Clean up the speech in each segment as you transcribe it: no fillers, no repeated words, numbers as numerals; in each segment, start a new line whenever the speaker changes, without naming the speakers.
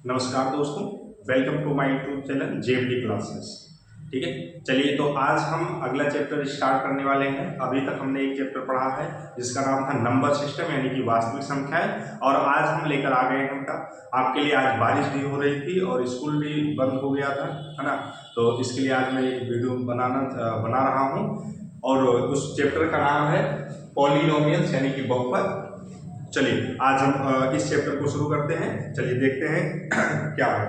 नमस्कार दोस्तों, welcome to my YouTube channel JMD classes. ठीक है, चलिए तो आज हम अगला चैप्टर स्टार्ट करने वाले हैं। अभी तक हमने एक चैप्टर पढ़ा है जिसका नाम था नंबर सिस्टम यानी कि वास्तविक संख्याएं, और आज हम लेकर आ गए हैं का आपके लिए। आज बारिश भी हो रही थी और स्कूल भी बंद हो गया था, है ना। तो इसके लिए आज मैं एक वीडियो बना रहा हूँ और उस चैप्टर का नाम है पॉलिनोमियल्स यानी कि बहुपद। चलिए आज हम इस चैप्टर को शुरू करते हैं। चलिए देखते हैं क्या है।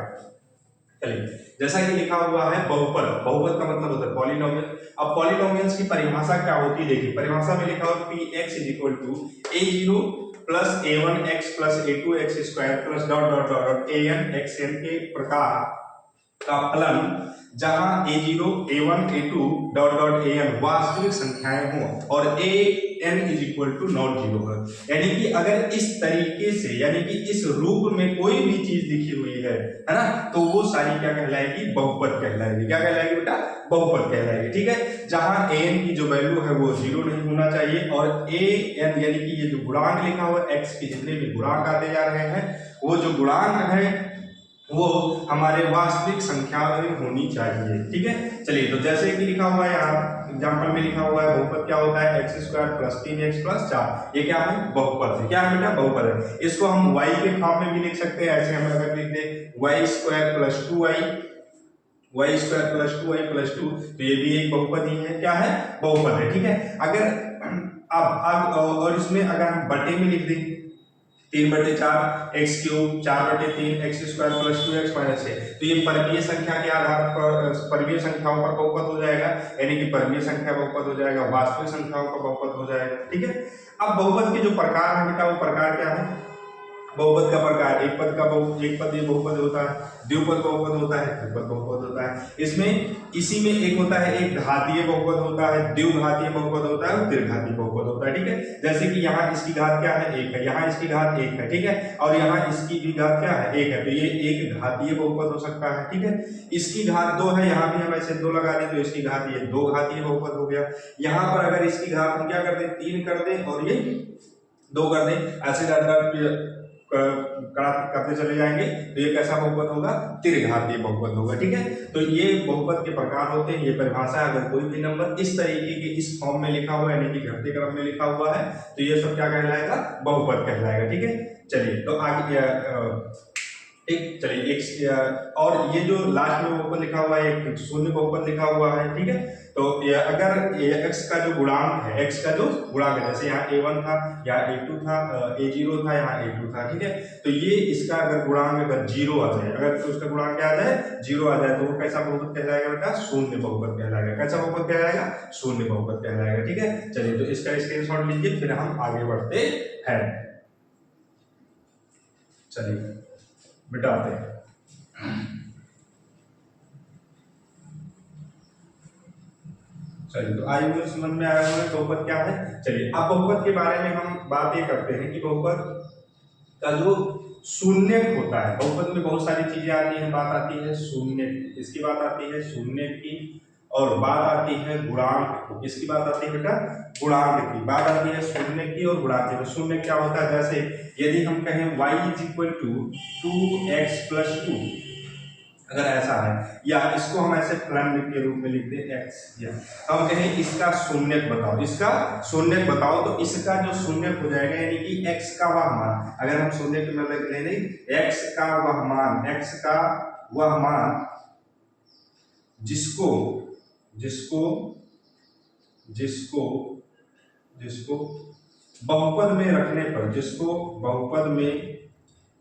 चलिए, जैसा कि लिखा हुआ है बहुपद। बहुपद का मतलब होता है पॉलिनोमियल। अब पॉलिनोमियल्स की परिभाषा क्या होती है, देखिए परिभाषा में लिखा हुआ P x is equal to a0 plus a1x plus a2x square plus dot dot dot dot an xn के प्रकार का फलन जहां a0 a1 a2 dot dot an वास्तविक संख्याएं हों और an is equal to not zero है। यानी कि अगर इस तरीके से यानी कि इस रूप में कोई भी चीज लिखी हुई है ना, तो वो सारी क्या कहलाएगी, बहुपद कहलाएगी। क्या कहलाएगी बेटा, बहुपद कहलाएगी। ठीक है, जहां an की जो वैल्यू है वो जीरो नहीं होना चाहिए और an यानी कि ये जो गुणांक लिखा हुआ है x के जितने भी गुणांक आते जा रहे हैं वो जो गुणांक है वो हमारे वास्तविक संख्या में होनी चाहिए। ठीक है, चलिए तो जैसे कि लिखा हुआ है यहाँ एग्जाम्पल में लिखा हुआ है बहुपद क्या होता है, x square plus 3x plus 4। ये क्या है, बहुपद है। क्या है बेटा, बहुपद है। इसको हम y के फॉर्म में भी लिख सकते हैं। ऐसे हम अगर लिख दें Y square plus 2y, Y square plus 2y plus 2, तो ये भी एक बहुपद ही है। क्या है, बहुपद है। ठीक है, अगर अब और इसमें अगर हम बटे में लिख दें 3/4 x cube 4/3 x square plus 2x minus है, तो ये परमीय संख्या के आधार पर परमीय संख्याओं पर बहुपद हो जाएगा। यानी कि परमीय संख्या बहुपद हो जाएगा, वास्तविक संख्याओं का बहुपद हो जाएगा। ठीक है, अब बहुपद के जो प्रकार है बेटा, वो प्रकार क्या है। बहुपद का प्रकार एक पद ये बहुपद होता है, द्विपद बहुपद होता है, त्रिपद बहुपद होता है। इसमें इसी में एक होता है, एक घातीय बहुपद होता है, द्विघातीय बहुपद होता है और त्रिघातीय बहुपद होता है। ठीक है, जैसे कि यहाँ इसकी घात क्या है, एक है, यहाँ इसकी घात एक है। ठीक है, और यहाँ इसकी भी घात क्या है, एक है, तो ये एक घातीय बहुपद हो सकता है। ठीक है, इसकी घात 2 है, यहाँ भी हम ऐसे 2 लगा दें तो इसकी घात ये 2 घातीय बहुपद हो गया। यहाँ पर अगर इसकी घात हम क्या कर दें, 3 कर दें और ये 2 कर दें, ऐसे करते चले जाएंगे तो ये कैसा बहुपद होगा, त्रिघातीय बहुपद होगा। ठीक है, तो ये बहुपद के प्रकार होते हैं। ये परिभाषा है। अगर कोई भी नंबर इस तरीके के इस फॉर्म में लिखा हुआ है यानी कि घटते क्रम में लिखा हुआ है तो ये सब क्या कहलाएगा, बहुपद कहलाएगा। ठीक है, चलिए तो आगे एक चलिए एक और ये जो लास्ट में बहुपद लिखा हुआ है, एक शून्य बहुपद लिखा हुआ है। ठीक है, तो ये अगर ये x का जो गुणांक है, x का जो गुणांक है, जैसे यहाँ a1 था, यहाँ a2 था, a0 था, यहाँ a2 था। ठीक है, तो ये इसका अगर गुणांक अगर 0 आ जाए, अगर तो उसका गुणांक क्या आ जाए, 0 आ जाए, तो वो कैसा बहुपद कहलाएगा बेटा, शून्य बहुपद कहलाएगा। कैसा बहुपद कहलाएगा, शून्य बहुपद कहलाएगा। ठीक है, चलिए तो इसका स्क्रीनशॉट लीजिए, फिर हम आगे बढ़ते हैं। चलिए मिटाते हैं। चलिए तो आई मुझे समझ में आया होगा बहुपद क्या है। चलिए अब बहुपद के बारे में हम बात ये करते हैं कि बहुपद का जो शून्य होता है, बहुपद में बहुत सारी चीजें आती हैं। बात आती है शून्य की, इसकी बात आती है शून्य की, और बात आती है गुणांक की। किसकी बात आती है बेटा, गुणांक की बात आती है, शून्य की और गुणांक की। शून्य क्या होता है, जैसे यदि हम कहें y is equal to 2x plus 2, अगर ऐसा है, या इसको हम ऐसे फलन के रूप में लिख दें x, या हम कहें इसका शून्य बताओ, इसका शून्य बताओ, तो इसका जो शून्य हो जाएगा यानी कि x का वह मान, अगर हम शून्य के मतलब ले लें x का वह मान, x का वह मान जिसको जिसको जिसको जिसको बहुपद में रखने पर, जिसको बहुपद में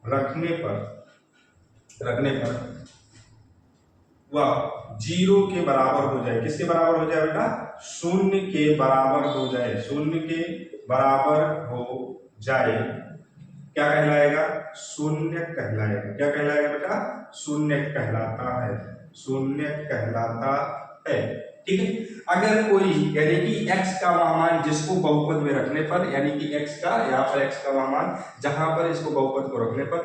रखने पर वह 0 के बराबर हो जाए। किसके बराबर हो जाए बेटा, शून्य के बराबर हो जाए, शून्य के बराबर हो जाए, क्या कहलाएगा, शून्य कहलाएगा। क्या कहलाएगा बेटा, शून्य कहलाता है, शून्य कहलाता है। ठीक है, अगर कोई यानी कि x का वह मान जिसको बहुपद में रखने पर, यानी कि x का यहाँ पर x का वह मान जहां पर इसको बहुपद को रखने पर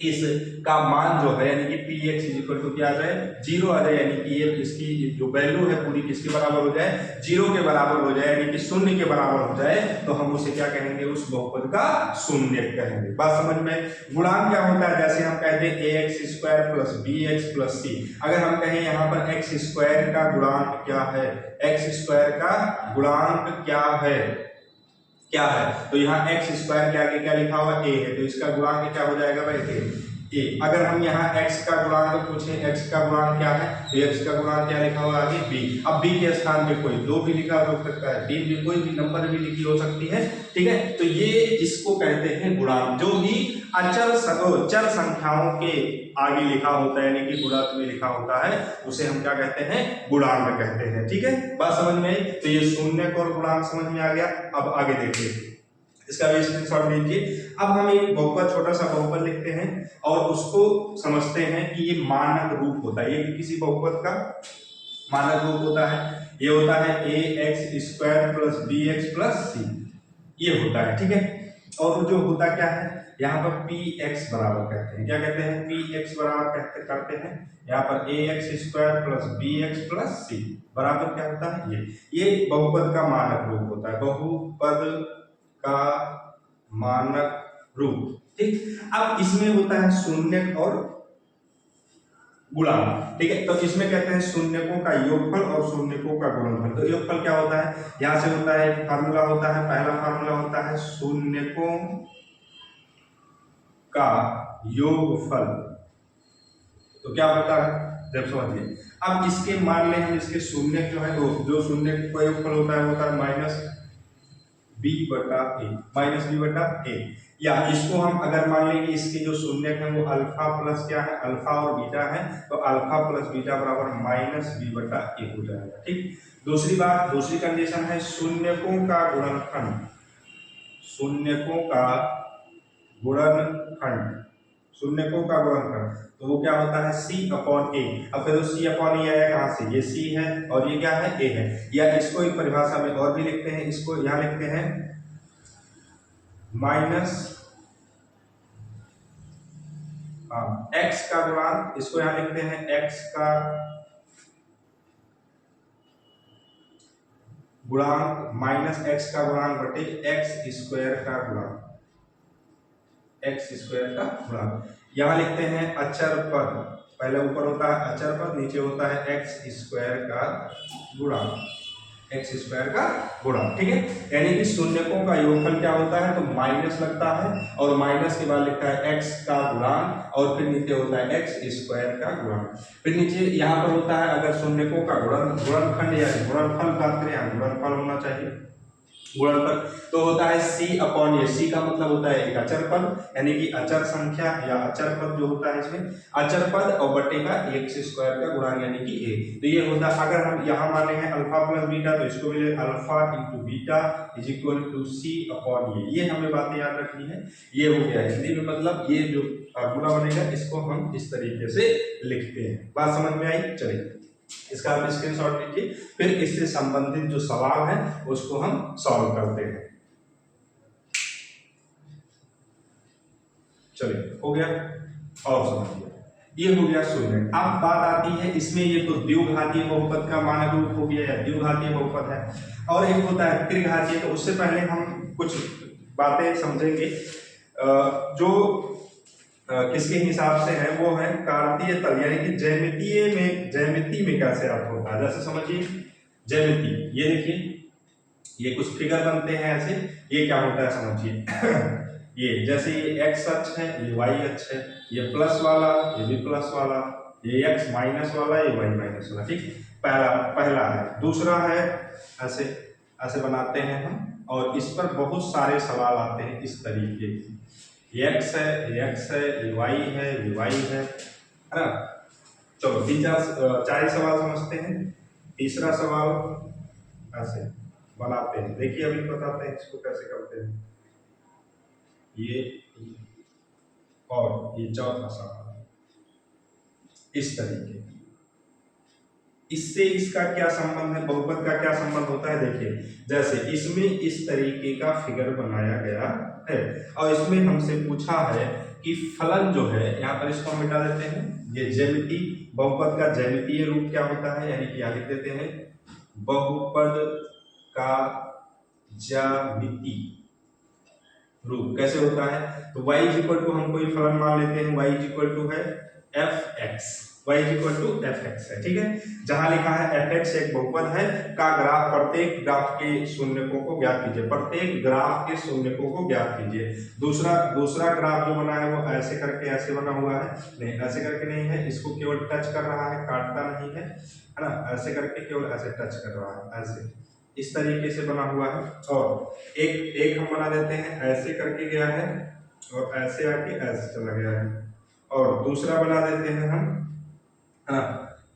इसका मान जो है यानी कि P x is equal to क्या आ जाए, 0 आ जाए, यानी कि ये इसकी जो वैल्यू है पूरी किसके बराबर हो जाए, 0 के बराबर हो जाए, यानी कि शून्य के बराबर हो जाए, तो हम उसे क्या कहेंगे, उस बहुपद का शून्य कहेंगे। बात समझ में। गुणांक क्या होता है, जैसे हम कहते हैं a x square plus b x plus c, अगर हम कहें यहाँ पर एक्स स्क्वायर का गुणांक क्या है, एक्स स्क्वायर का गुणांक क्या है, तो यहाँ एक्स स्क्वायर के आगे क्या लिखा हुआ ए है, तो इसका गुणांक क्या हो जाएगा भाई ए। अगर हम यहाँ x का गुणांक पूछें, x का गुणांक क्या है, तो x का गुणांक क्या लिखा हुआ आगे b। अब b के स्थान पे कोई 2 भी लिखा हो सकता है, 3 भी, कोई भी नंबर भी लिखी हो सकती है, ठीक है। तो ये इसको कहते हैं गुणांक, जो भी चर संख्याओं के आगे लिखा होता है, यानी कि गुणक में लिखा होता है, उसे हम क्या कहते हैं, गुणांक कहते हैं, ठीक है। बात समझ में आई। तो ये शून्य और गुणांक समझ में आ गया। अब आगे देखिए, इसका भी स्क्रीनशॉट लीजिए। अब हम एक बहुपद, छोटा सा बहुपद लिखते हैं और उसको समझते हैं कि ये मानक रूप होता है। ये किसी बहुपद का मानक रूप होता है। ये होता है a x square plus b x plus c, ये होता है, ठीक है। और जो होता क्या है, यहाँ पर पी एक्स बराबर कहते हैं, क्या कहते हैं, पी एक्स बराबर करते हैं यहाँ पर a x square plus b x plus c बराबर क्या होता है, ये बहुपद का मानक रूप होता है, बहुपद का मानक रूप, ठीक। अब इसमें होता है शून्य और गुणांक, ठीक है। तो इसमें कहते हैं शून्यकों का योगफल और शून्यकों का गुणनफल। तो योगफल क्या होता है, यहां से होता है, फार्मूला होता है, पहला फार्मूला होता है शून्यकों का योगफल। तो क्या होता है, जब समझिए, अब इसके मान लें हम, इसके शून्य जो है, तो जो शून्य का योगफल होता है माइनस बी बटा ए, माइनस बी बटा ए। या इसको हम अगर मान लेंगे इसके जो शून्य है वो अल्फा प्लस क्या है, अल्फा और बीटा है, तो अल्फा प्लस बीटा बराबर माइनस बी बटा ए हो जाएगा, ठीक। दूसरी बात, दूसरी कंडीशन है शून्यकों का गुणनखंड, शून्यकों का गुणनखंड, शून्यकों का गुणनखंड, तो वो क्या होता है c अपॉन ए। अब फिर c अपॉन ए आया कहां से, ये c है और ये क्या है, a है। या इसको एक परिभाषा में और भी लिखते हैं, इसको यहां लिखते हैं माइनस x का गुणांक, इसको यहां लिखते हैं x का गुणांक माइनस x का गुणांक बटे x स्क्वायर का गुणांक, x स्क्वायर का गुणांक। यहां लिखते हैं अचर पद, पहले ऊपर होता है अचर पद, नीचे होता है एक्स स्क्वायर का गुणांक, एक्स स्क्वायर का गुणांक, ठीक है। यानी कि शून्यकों का योगफल क्या होता है, तो माइनस लगता है और माइनस के बाद लिखता है एक्स का गुणांक और फिर नीचे होता है एक्स स्क्वायर का गुणांक। फिर नीचे यहाँ पर होता है अगर शून्यकों का गुणनखंड या गुणनफल बात करें, यहाँ गुणनफल होना चाहिए, गुणनफल तो होता है c अपॉन ए। c का मतलब होता है एक अचर पद, यानी कि अचर संख्या या अचर पद जो होता है इसमें, अचर पद और बटे का एक्स स्क्वायर का गुणांक यानी कि a। तो ये होता है, अगर हम यहाँ माने हैं अल्फा प्लस बीटा, तो इसको मिले alpha into beta is equal to c upon a. ये हमें बातें याद रखनी है। ये हो गया हिंदी में, मतलब ये जो फार्मूला बनेगा इसको हम इस तरीके से लिखते हैं। बात समझ में आई, चलिए इसका आप स्क्रीनशॉट लीजिए, फिर इससे संबंधित जो सवाल है उसको हम सॉल्व करते हैं। चलिए हो गया, और समझिए, ये हो गया शून्य। अब बात आती है इसमें, ये तो द्विघातीय बहुपद का मानक रूप हो गया या द्विघातीय बहुपद है, और एक होता है त्रिघातीय। तो उससे पहले हम कुछ बातें समझेंगे जो किसके हिसाब से है, वो है कार्तीय तल, यानी कि ज्यामिति में कैसे अर्थ होता है। जैसे समझिए ज्यामिति, ये देखिए, ये कुछ फिगर बनते हैं ऐसे, ये क्या होता है समझिए ये जैसे ये एक्स अक्ष है, ये वाई अक्ष है, ये प्लस वाला, ये भी प्लस वाला, ये एक्स माइनस वाला, ये वाई माइनस वाला, ठीक। पहला है। दूसरा है ऐसे ऐसे बनाते हैं हम, और इस पर बहुत सारे सवाल आते हैं इस तरीके से, ये एक्स है, ये एक्स है, ये वाई है, ये वाई है ना। चलो 4 सवाल समझते हैं। तीसरा सवाल ऐसे बनाते हैं, देखिए अभी बताते हैं इसको कैसे करते हैं। ये और ये चौथा सवाल इस तरीके, इससे इसका क्या संबंध है, बहुपद का क्या संबंध होता है। देखिए जैसे इसमें इस तरीके का फिगर बनाया गया है और इसमें हमसे पूछा है कि फलन जो है, यहाँ पर इसको हम मिटा देते हैं, ये ज्यामिति बहुपद का ज्यामितीय रूप क्या होता है, यानी कि यहाँ लिख देते हैं बहुपद का ज्यामिति रूप कैसे होता है। तो y इज इक्वल टू हम कोई फलन मान लेते हैं, y इज इक्वल टू है fx, y is equal to fx है, ठीक है। जहां लिखा है fx एक बहुपद है का ग्राफ, प्रत्येक ग्राफ के शून्यकों को ज्ञात कीजिए, प्रत्येक ग्राफ के शून्यकों को ज्ञात कीजिए। दूसरा ग्राफ जो बना है वो ऐसे करके ऐसे बना हुआ है, नहीं ऐसे करके नहीं है, इसको केवल टच कर रहा है, काटता नहीं है ना, ऐसे करके केवल ऐसे टच कर रहा है, ऐसे इस तरीके से बना हुआ है। और एक हम बना देते हैं ऐसे करके गया है और ऐसे आके ऐसे चला गया है, और दूसरा बना देते हैं हम, है ना,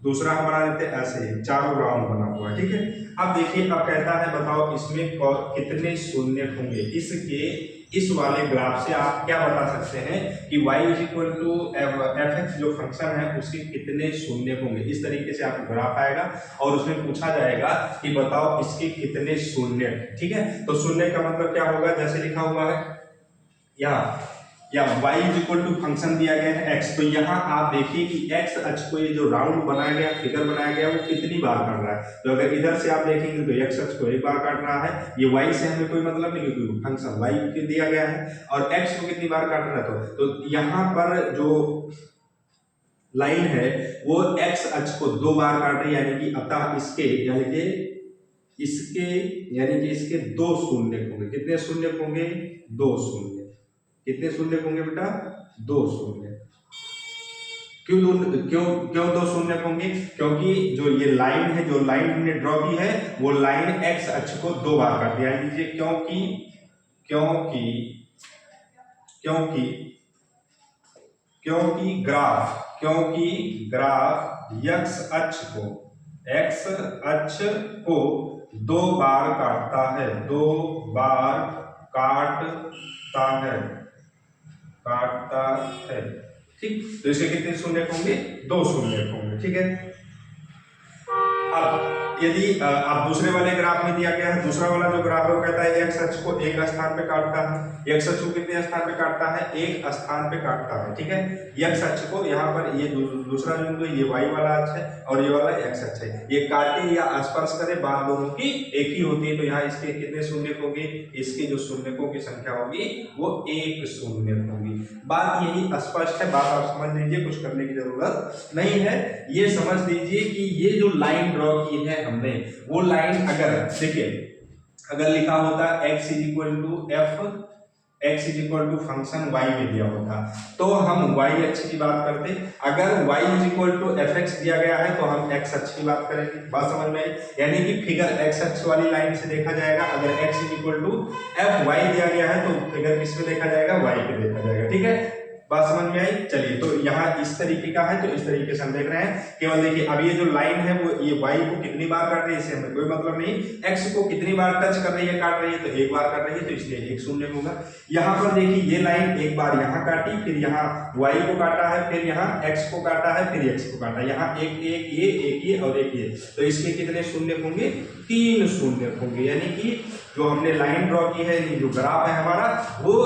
दूसरा हम बना देते हैं ऐसे, चारों राउंड बना हुआ है, ठीक है। अब देखिए, अब कहता है बताओ इसमें कितने शून्य होंगे। इसके इस वाले ग्राफ से आप क्या बता सकते हैं कि y is equal to fx जो फंक्शन है उसके कितने शून्य होंगे। इस तरीके से आपको ग्राफ आएगा और उसमें पूछा जाएगा कि बताओ इसके कितने शून्य, ठीक है। तो शून्य का मतलब क्या होगा, जैसे लिखा हुआ है यहाँ, या y is equal to function दिया गया है x, तो यहाँ आप देखिए कि x अक्ष को ये जो राउंड बनाया गया, फिगर बनाया गया, वो कितनी बार काट रहा है। तो अगर इधर से आप देखेंगे तो x अक्ष को एक बार काट रहा है, ये y से हमें कोई मतलब नहीं क्योंकि फंक्शन y के दिया गया है, और x को कितनी बार काट रहा है। तो यहाँ पर जो लाइन है वो x अक्ष को 2 बार काट रही है, यानी कि अतः इसके यानी कि इसके 2 शून्य होंगे। कितने शून्य होंगे, 2 शून्य। कितने शून्य होंगे बेटा, 2 शून्य। क्यों 2 शून्य होंगे, क्योंकि जो ये लाइन है, जो लाइन हमने ड्रॉ की है, वो लाइन x अक्ष को 2 बार काटती है। यानी लीजिए क्योंकि ग्राफ x अक्ष को 2 बार काटता है, 2 बार काटता है, ठीक। तो इसके कितने शून्य होंगे, 2 शून्य होंगे, ठीक है। अब यदि आप दूसरे वाले ग्राफ में दिया गया है, दूसरा वाला जो ग्राफ है वो कहता है x अक्ष को एक स्थान पे काटता है, x अक्ष को कितने स्थान पे काटता है, एक स्थान पे काटता है, ठीक है। x अक्ष को यहाँ पर ये दूसरा बिंदु ये y वाला अक्ष है और ये वाला x अक्ष है, ये काटे या स्पर्श करे, बात दोनों की एक ही होती है। तो यहाँ इसके कितने शून्य होंगे, इसके जो शून्यकों की संख्या होगी वो 1 शून्य होगी। बात यही स्पष्ट है, बात आप समझ लीजिए, कुछ करने की जरूरत नहीं है। ये समझ लीजिए कि ये जो लाइन ड्रॉ की है हमने, वो लाइन अगर देखिए, अगर लिखा होता x is equal to f, x is equal to function y में दिया होता तो हम y अक्ष की बात करते। अगर y is equal to fx दिया गया है तो हम x अक्ष की बात करेंगे। बात समझ में आई, यानी कि फिगर x अक्ष वाली लाइन से देखा जाएगा। अगर x is equal to fy दिया गया है तो फिगर किस में देखा जाएगा, y पे देखा जाएगा, ठीक है। बात समझ में आई। चलिए, तो यहाँ इस तरीके का है, तो इस तरीके से हम देख रहे हैं। केवल देखिए, अब ये जो लाइन है वो ये y को कितनी बार काट रही है, इससे हमें कोई मतलब नहीं। x को कितनी बार टच कर रही है, काट रही है, तो एक बार काट रही है, तो इसलिए 1 शून्य होगा। यहाँ पर देखिए, ये लाइन एक बार यहाँ काटी, फिर यहाँ y को काटा है, फिर यहाँ x को काटा है, फिर x को काटा, यहाँ एक ये और एक ये, तो इसके कितने शून्य होंगे, 3 शून्य होंगे। यानी कि जो हमने लाइन ड्रॉ की है, जो ग्राफ है हमारा, वो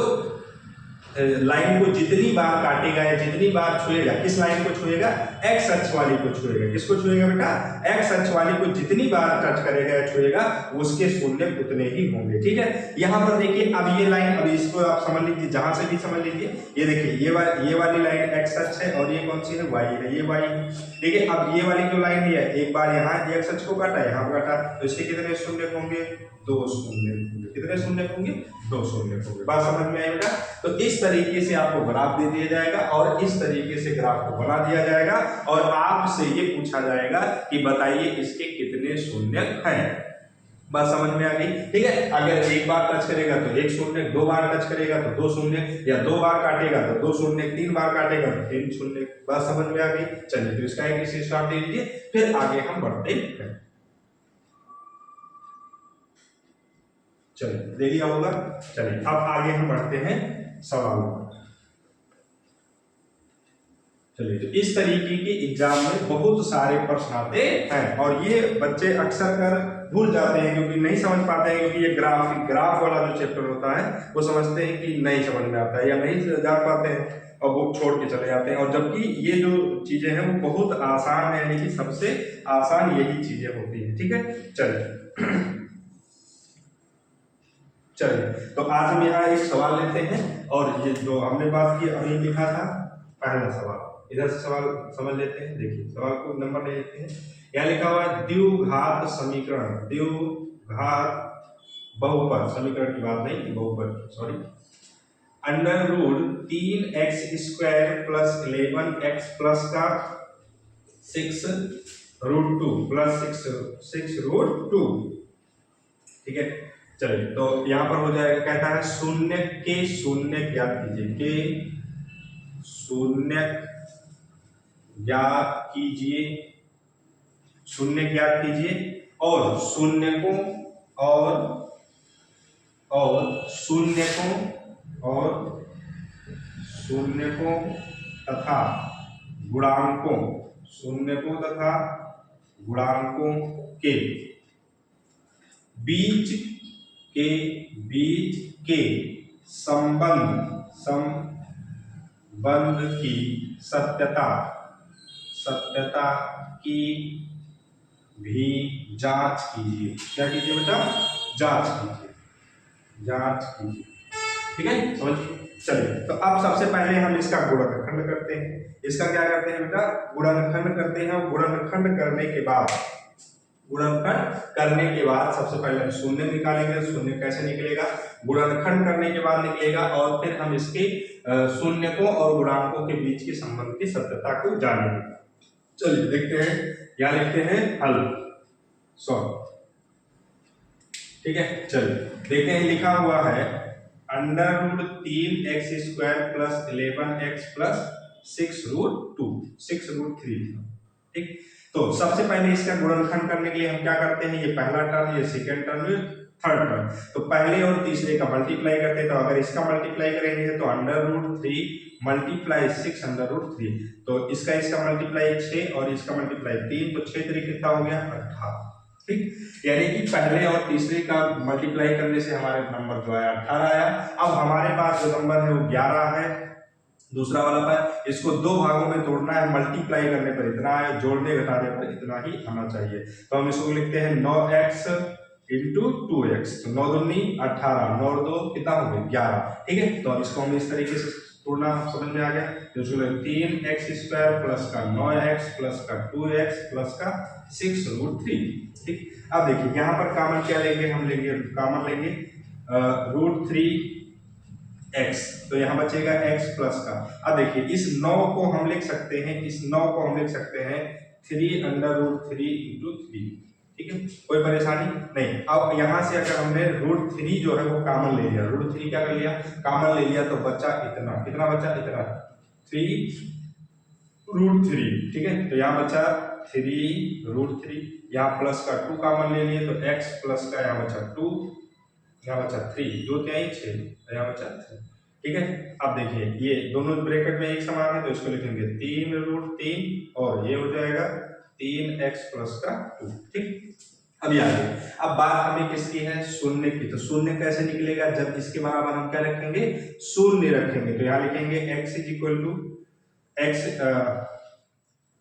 लाइन को जितनी बार काटेगा या जितनी बार छुएगा, किस लाइन को छुएगा, x अक्ष वाली को छुएगा। किसको छुएगा बेटा, x अक्ष वाली को जितनी बार टच करेगा या छुएगा, उसके शून्य उतने ही होंगे, ठीक है। यहाँ पर देखिए, अब ये लाइन, अब इसको आप समझ लीजिए, जहां से भी समझ लीजिए। ये देखिए, ये वाली लाइन x अक्ष है और ये कौन सी है, y है, ये y है, ठीक है। अब ये वाली जो लाइन है, एक बार यहाँ x अक्ष को काटा, यहाँ काटा, तो इसके कितने शून्य होंगे, 2 शून्य होंगे। कितने शून्य होंगे, 2 शून्य होंगे। बात समझ में आई बेटा। तो इस तरीके से आपको ग्राफ दे दिया जाएगा और इस तरीके से ग्राफ को बना दिया जाएगा और आपसे ये पूछा जाएगा कि बताइए इसके कितने शून्य हैं। बात समझ में आ गई, ठीक है। अगर एक बार टच करेगा तो 1 शून्य, 2 बार टच करेगा तो 2 शून्य, या 2 बार काटेगा तो 2 शून्य, 3 बार काटेगा तो 3 शून्य। बात समझ में आ गई। चलिए, तो इसका एक स्टार्ट दे दीजिए, फिर आगे हम बढ़ते हैं। चलिए, दे दिया होगा। चलिए, अब आगे हम बढ़ते हैं सवालों पर। चलिए, तो इस तरीके के एग्जाम में बहुत सारे प्रश्न आते हैं और ये बच्चे अक्सर कर भूल जाते हैं क्योंकि नहीं समझ पाते हैं, क्योंकि ये ग्राफ वाला जो चैप्टर होता है वो समझते हैं कि नहीं समझ में आता है या नहीं जान पाते हैं और वो छोड़ के चले जाते हैं। और जबकि ये जो चीजें हैं वो बहुत आसान है, यानी कि सबसे आसान यही चीजें होती हैं। ठीक है, चलिए चलिए तो आज हम यहाँ एक सवाल लेते हैं और ये जो हमने बात की अभी लिखा था पहला सवाल, इधर से सवाल समझ लेते हैं। देखिए सवाल को नंबर ले लेते हैं। यहाँ लिखा हुआ है द्विघात समीकरण, द्विघात बहुपद समीकरण की बात नहीं, बहुपद sorry, under root 3x² plus 11x plus का 6 रूट 2 प्लस 6 रूट 2। ठीक है, चलिए तो यहां पर हो जाएगा, कहता है शून्य के शून्य ज्ञात कीजिए, के शून्य ज्ञात कीजिए, शून्य ज्ञात कीजिए और शून्य को शून्य को तथा गुणांकों, शून्य को तथा गुणांकों के बीच के संबंध की सत्यता की भी जांच कीजिए। क्या कीजिए बेटा? जांच कीजिए। ठीक है, समझिए। चलिए तो अब सबसे पहले हम इसका गुणनखंड करते हैं। इसका क्या करते हैं बेटा? गुणनखंड करते हैं। गुणनखंड करने के बाद सबसे पहले हम शून्य निकालेंगे। शून्य कैसे निकलेगा? गुणनखंड करने के बाद निकलेगा और फिर हम इसके शून्यकों और गुणांकों के बीच के संबंध की सत्यता को जानेंगे। चलिए देखते हैं, क्या लिखते हैं? हल सॉल्व। ठीक है, चलिए देखते हैं, लिखा हुआ है under root 3x² plus 11x plus 6 root 2, 6 root 3। ठीक, तो सबसे पहले इसका गुणनखंड करने के लिए हम क्या करते हैं? ये पहला टर्म, ये सेकंड टर्म, ये थर्ड टर्म, तो पहले और तीसरे का मल्टीप्लाई करते हैं। तो अगर इसका मल्टीप्लाई करेंगे तो under root 3 multiply 6 under root 3, तो इसका मल्टीप्लाई 6 और इसका मल्टीप्लाई 3, तो 6 3 कितना हो गया? 18। ठीक, यानी कि पहले और तीसरे का मल्टीप्लाई करने से हमारे नंबर जो आया 18 आया। अब हमारे पास जो नंबर है वो 11 है, दूसरा वाला पर इसको दो भागों में तोड़ना है, मल्टीप्लाई करने पर इतना है, जोड़ने घटाने पर इतना ही आना चाहिए। तो हम इसको लिखते हैं 9x इंटू 2x, तो 9 दूनी 18, 9 2 कितना हो गया? 11। ठीक है, तो अब इसको हम इस तरीके से तोड़ना समझ में आ गया। तो इसको 3x² प्लस का 9x प्लस का 2x प्लस का 6 रूट 3। ठीक, अब देखिए यहाँ पर कॉमन क्या लेंगे? हम लेंगे कॉमन लेंगे रूट 3x, तो यहाँ बचेगा x प्लस का। अब देखिए इस 9 को हम लिख सकते हैं, 3 अंडर रूट 3 इंटू 3। ठीक है, कोई परेशानी नहीं। अब यहाँ से अगर हमने रूट 3 जो है वो कॉमन ले लिया, रूट 3 क्या कर लिया? कॉमन ले लिया, तो बचा इतना, कितना बचा? इतना 3 रूट 3। ठीक है, तो यहाँ बचा 3 रूट 3, यहाँ प्लस का 2 कॉमन ले लिए, तो x प्लस का यहाँ बचा 2, यहाँ बचा 3, 2 3 6, यहाँ बचा 3। ठीक है, अब देखिए ये दोनों ब्रैकेट में एक समान है, तो इसको लिखेंगे 3 रूट 3 और ये हो जाएगा 3x प्लस का 2। ठीक, अभी आगे, अब बात हमें किसकी है? शून्य की। तो शून्य कैसे निकलेगा? जब इसके बराबर हम क्या रखेंगे? शून्य रखेंगे। तो यहाँ लिखेंगे x is equal to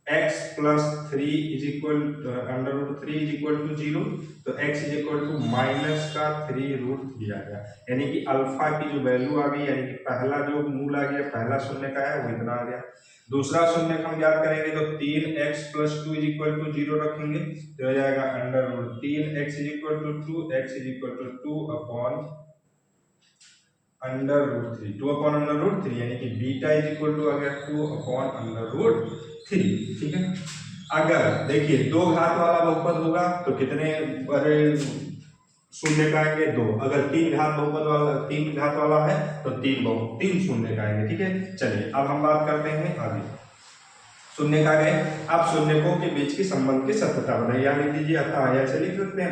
x plus 3 is equal under root 3 is equal to 0, तो x is equal to minus का 3 रूट 3 आ गया, यानी कि अल्फा की जो वैल्यू आ गई, यानी कि पहला जो मूल आ गया, पहला शून्य का है वो इतना आ गया। दूसरा शून्य हम याद करेंगे तो 3x plus 2 is equal to 0 रखेंगे, तो हो जाएगा under root 3x is equal to 2, x is equal to 2 upon under root 3, 2 upon under root 3, यानी कि बीटा इज इक्वल टू आ गया 2 अपॉन अंडर रूट 3। ठीक है, अगर देखिए दो घात वाला बहुपद होगा तो कितने बड़े शून्य का आएंगे? 2। अगर 3 घात बहुपद वाला, 3 घात वाला है तो 3 शून्य का आएंगे। ठीक है, चलिए अब हम बात करते हैं आगे। शून्य का गए, अब शून्यकों के बीच के संबंध की सत्यता बनाइए। यहाँ लिख दीजिए अतः, ऐसे लिख सकते हैं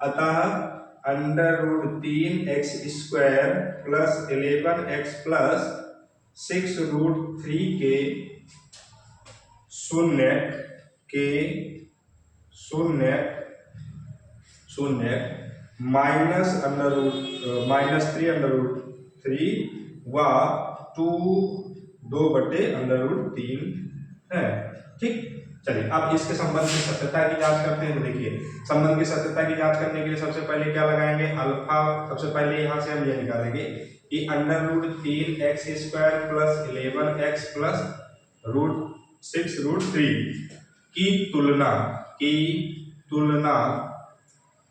अतः under root 3x² plus 11x plus 6 root 3 के शून्य शून्य माइनस अंडर रूट -3 व 2/√3 है। ठीक, चलिए अब इसके संबंध की सत्यता की जांच करते हैं। तो देखिए संबंध की सत्यता की जांच करने के लिए सबसे पहले क्या लगाएंगे, अल्फा। सबसे पहले यहाँ से हम ये निकालेंगे कि √3x² + 11x + √6√3 की तुलना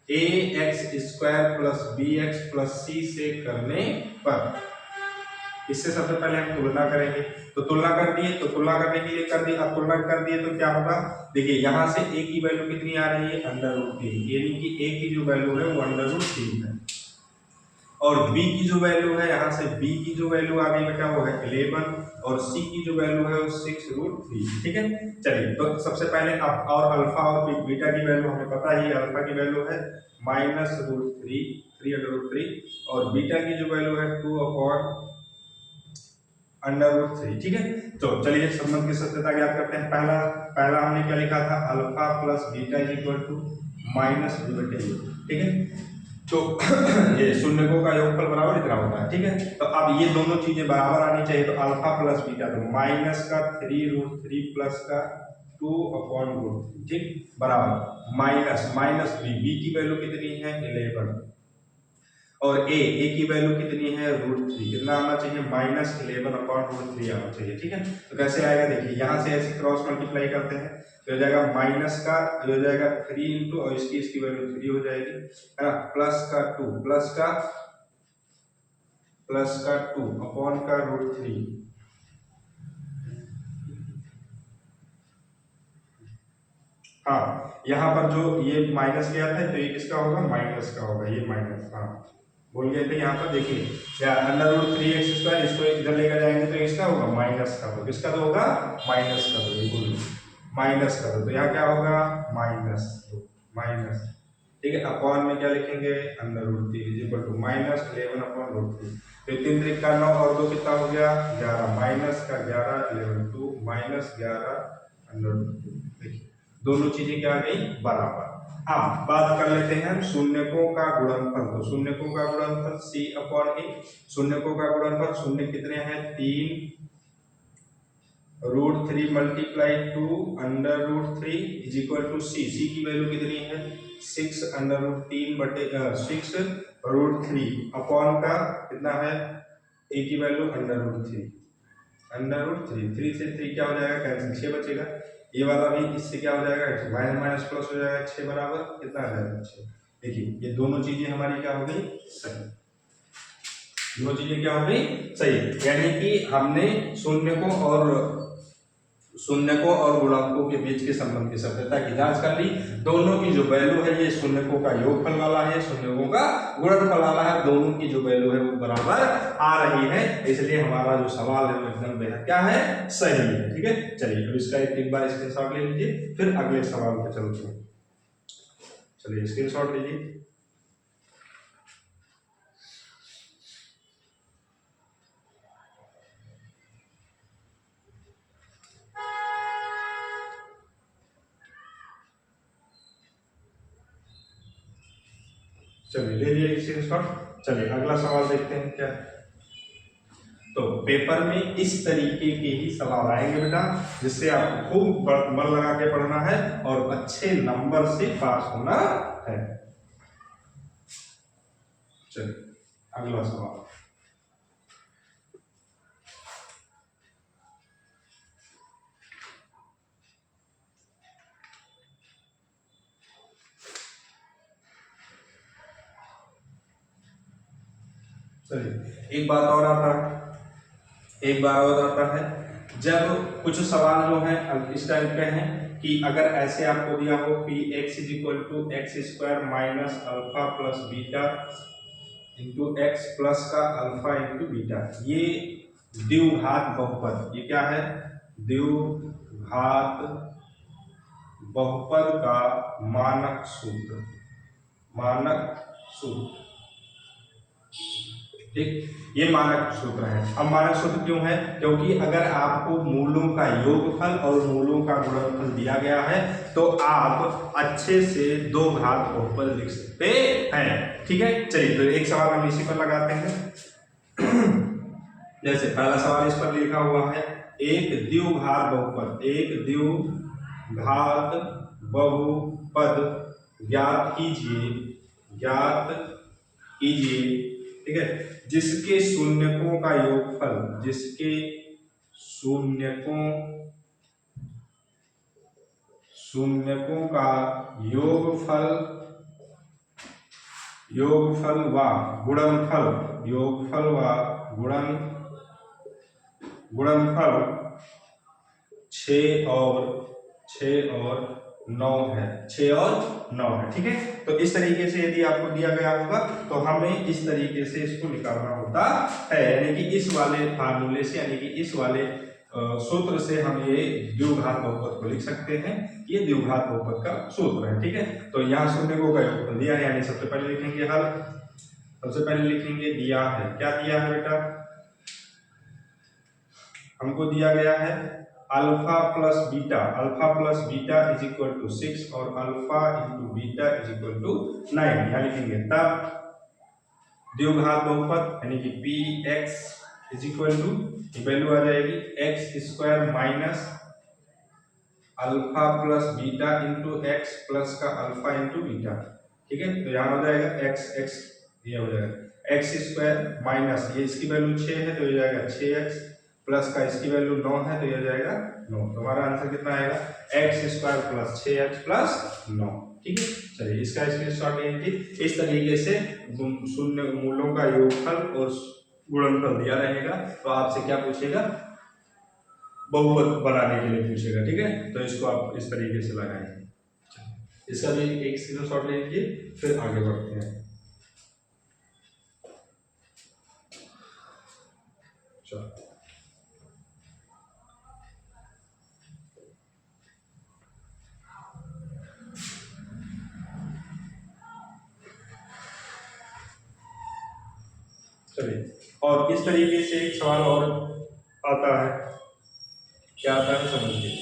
ax² + bx + c से करने पर, इससे सबसे पहले हम तुलना करेंगे। तो तुलना कर दिए, तो तुलना करने के लिए कर दिए। अब तुलना कर दिए तो क्या होगा, देखिए यहाँ से a की वैल्यू कितनी आ रही है, √3, यानी कि a की जो वैल्यू है वो √3 है, और b की जो वैल्यू है, यहाँ से b की जो वैल्यू आ गई बेटा वो है 11, और c की जो वैल्यू है वो 6√3। ठीक है, चलिए तो सबसे पहले अब, और अल्फा और बीटा की वैल्यू हमें पता ही है। अल्फा की वैल्यू है -√3 और बीटा की जो वैल्यू है 2/√3। ठीक है, तो चलिए संबंध की सत्यता ज्ञात करते हैं। पहला हमने क्या लिखा था, अल्फा प्लस बीटा -b/u। ठीक है, तो ये शून्यकों का योगफल बराबर इतना होता है। ठीक है, तो अब ये दोनों चीजें बराबर आनी चाहिए। तो अल्फा प्लस बीटा, तो -3√3 प्लस 2/√3, ठीक, बराबर माइनस बी की वैल्यू कितनी है 11, और ए की वैल्यू कितनी है √3, कितना आना चाहिए -11/√3 आना चाहिए। ठीक है, तो कैसे आएगा, देखिए यहाँ से ऐसे क्रॉस मल्टीप्लाई करते हैं तो हो जाएगा माइनस का हो जाएगा 3 इंटू, और इसकी वैल्यू 3 हो जाएगी, है ना, प्लस का 2 अपॉन का √3। हाँ, यहाँ पर जो ये माइनस किया था तो ये किसका होगा, माइनस का होगा, ये माइनस, हाँ बोल गए थे। यहाँ पर देखिए क्या √3x², इसको इधर लेकर जाएंगे तो इसका होगा माइनस का, तो किसका तो होगा माइनस का, तो बिल्कुल माइनस का, तो यहाँ क्या होगा माइनस। ठीक है, अपॉन में क्या लिखेंगे √3 = -11/√3। तो 3 3 का 9 और 2 कितना हो गया 11, माइनस का 11 11 2 -11/√2। देखिए दोनों चीजें क्या आ गई बराबर। अब बात कर लेते हैं शून्यकों का गुणनफल। तो शून्यकों का गुणनफल c/a, शून्यकों का गुणनफल, शून्य कितने हैं 3, √3 × 2 √3 = c। c की वैल्यू कितनी है 6√3 अपॉन का कितना है a की वैल्यू √3 3 से 3 क्या हो जाएगा कैंसिल, 6 बचेगा। ये वाला भी इससे क्या हो जाएगा माइनस माइनस प्लस हो जाएगा, 6 बराबर कितना आ जाएगा 6। देखिए ये दोनों चीजें हमारी क्या हो गई सही, दोनों चीजें क्या हो गई सही, यानी कि हमने शून्यकों और गुणकों के बीच के संबंध की सत्यता की जांच कर ली। दोनों की जो वैल्यू है ये शून्यकों का योगफल वाला है, शून्यकों का गुणनफल वाला है, दोनों की जो वैल्यू है वो बराबर आ रही है, इसलिए हमारा जो सवाल है वो एकदम बेहद क्या है सही है। ठीक है, चलिए अब इसका एक बार स्क्रीनशॉट ले लीजिए, फिर अगले सवाल पे चलते हैं। चलिए स्क्रीनशॉट लीजिए। चलिए ले लिए स्क्रीनशॉट। चलिए अगला सवाल देखते हैं क्या। तो पेपर में इस तरीके के ही सवाल आएंगे बेटा, जिससे आपको खूब मन लगा के पढ़ना है और अच्छे नंबर से पास होना है। चलिए अगला सवाल। चलिए एक बात और आता है, जब कुछ सवाल जो है इस टाइप के हैं कि अगर ऐसे आपको दिया हो px = x² - alpha plus beta into x plus का अल्फा इंटू बीटा, ये द्विघात बहुपद, ये क्या है द्विघात बहुपद का मानक सूत्र ठीक, ये मानक सूत्र है। अब मानक सूत्र क्यों है? क्योंकि अगर आपको मूलों का योगफल और मूलों का गुणनफल दिया गया है तो आप अच्छे से दो घात बहुपद लिख सकते हैं। ठीक है, चलिए तो एक सवाल हम इसी पर लगाते हैं। जैसे पहला सवाल इस पर लिखा हुआ है, एक द्विघात बहुपद, एक द्विघात बहुपद ज्ञात कीजिए, ज्ञात कीजिए, ठीक है, जिसके शून्यकों का योगफल, जिसके शून्यकों का योगफल व गुणनफल, योगफल व गुणनफल 6 और 9 है, 6 और 9 है। ठीक है, तो इस तरीके से यदि आपको दिया गया होगा तो हमें इस तरीके से इसको निकालना होता है, यानी कि इस वाले फार्मूले से, यानी कि इस वाले सूत्र से हम ये द्विघात बहुपद को लिख सकते हैं। ये द्विघात बहुपद का सूत्र है। ठीक है, तो यहाँ शून्यकों का योगफल दिया है, यानी सबसे पहले लिखेंगे हल, सबसे पहले लिखेंगे दिया है, क्या दिया है बेटा, हमको दिया गया है alpha plus beta is equal to 6 और alpha into beta is equal to 9, यहाँ लिखेंगे। तब द्विघात बहुपद यानी कि P x is equal to, value आ जाएगी x square minus alpha plus beta into x plus का अल्फा इंटू बीटा। ठीक है, तो यहाँ हो जाएगा एक्स ये हो जाएगा एक्स स्क्वायर माइनस, ये इसकी वैल्यू 6 है तो ये जाएगा 6x प्लस का इसकी वैल्यू 9 है तो ये जाएगा 9। तो हमारा आंसर कितना आएगा, x square plus 6x plus 9। ठीक है, चलिए इसका स्क्रीनशॉट लीजिए। इस तरीके से शून्य मूलों का योगफल और गुणनफल दिया रहेगा तो आपसे क्या पूछेगा, बहुपद बनाने के लिए पूछेगा। ठीक है, तो इसको आप इस तरीके से लगाएंगे। इसका भी एक स्क्रीनशॉट ले लीजिए, फिर आगे बढ़ते हैं। चलो चलिए, और इस तरीके से एक सवाल और आता है, क्या आता है समझिए।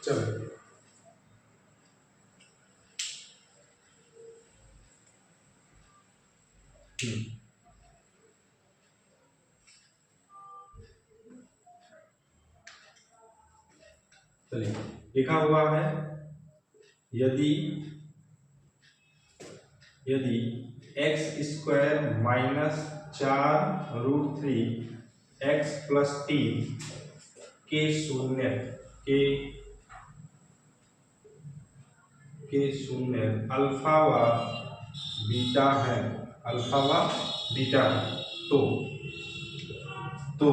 चलो चलिए, लिखा हुआ है यदि x square minus 4√3 x plus 3 के शून्य अल्फा व बीटा है, तो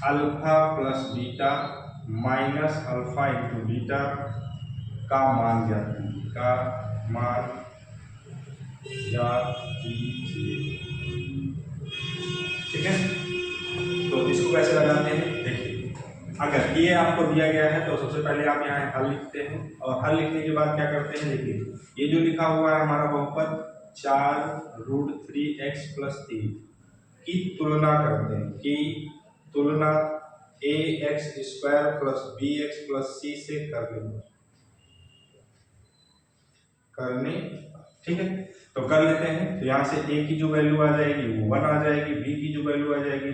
alpha plus beta minus alpha into beta का मान ज्ञात कीजिए। ठीक है, तो इसको कैसे लगाते हैं देखिए। अगर ये आपको दिया गया है तो सबसे पहले आप यहाँ हल लिखते हैं, और हल लिखने के बाद क्या करते हैं, देखिए ये जो लिखा हुआ है हमारा बहुपद 4√3x प्लस 3 की तुलना करते हैं, a x square plus b x plus c से करने। ठीक है, तो कर लेते हैं। तो यहाँ से ए की जो वैल्यू आ जाएगी वो 1 आ जाएगी, बी की जो वैल्यू आ जाएगी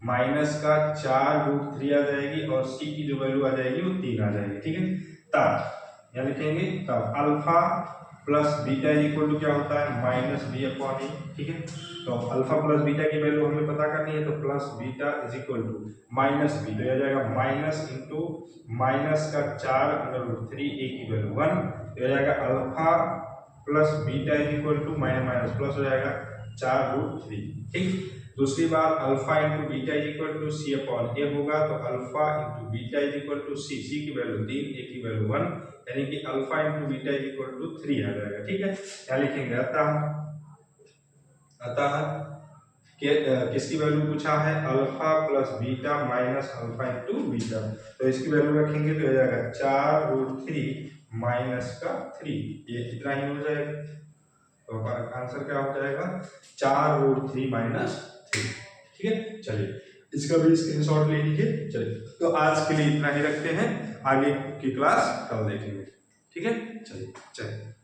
माइनस का 4√3 आ जाएगी, और सी की जो वैल्यू आ जाएगी वो 3 आ जाएगी। ठीक है, तब यहाँ लिखेंगे तब alpha plus beta equal to क्या होता है, -b/a। ठीक है, तो अल्फा प्लस बीटा की वैल्यू हमें पता करनी है, तो plus beta is equal to -b, तो यह जाएगा माइनस इंटू माइनस का 4√3 ए की वैल्यू 1, तो यह जाएगा alpha plus beta is equal to minus minus plus हो जाएगा 4√3। ठीक, दूसरी बात alpha into beta is equal to c upon a होगा, तो alpha into beta is equal to c, c की वैल्यू 3, ए की वैल्यू 1, यानी कि alpha into beta is equal to 3 आ जाएगा। ठीक है, क्या लिखेंगे, अतः किसकी वैल्यू पूछा है, alpha plus beta minus alpha into beta, तो इसकी वैल्यू रखेंगे तो हो जाएगा 4√3 माइनस का 3, ये कितना ही हो जाएगा, तो हमारा आंसर क्या हो जाएगा 4√3 माइनस 3। ठीक है, चलिए इसका भी स्क्रीनशॉट ले लीजिए। चलिए तो आज के लिए इतना ही रखते हैं, आगे की क्लास कल देखेंगे। ठीक है, चलिए चलिए।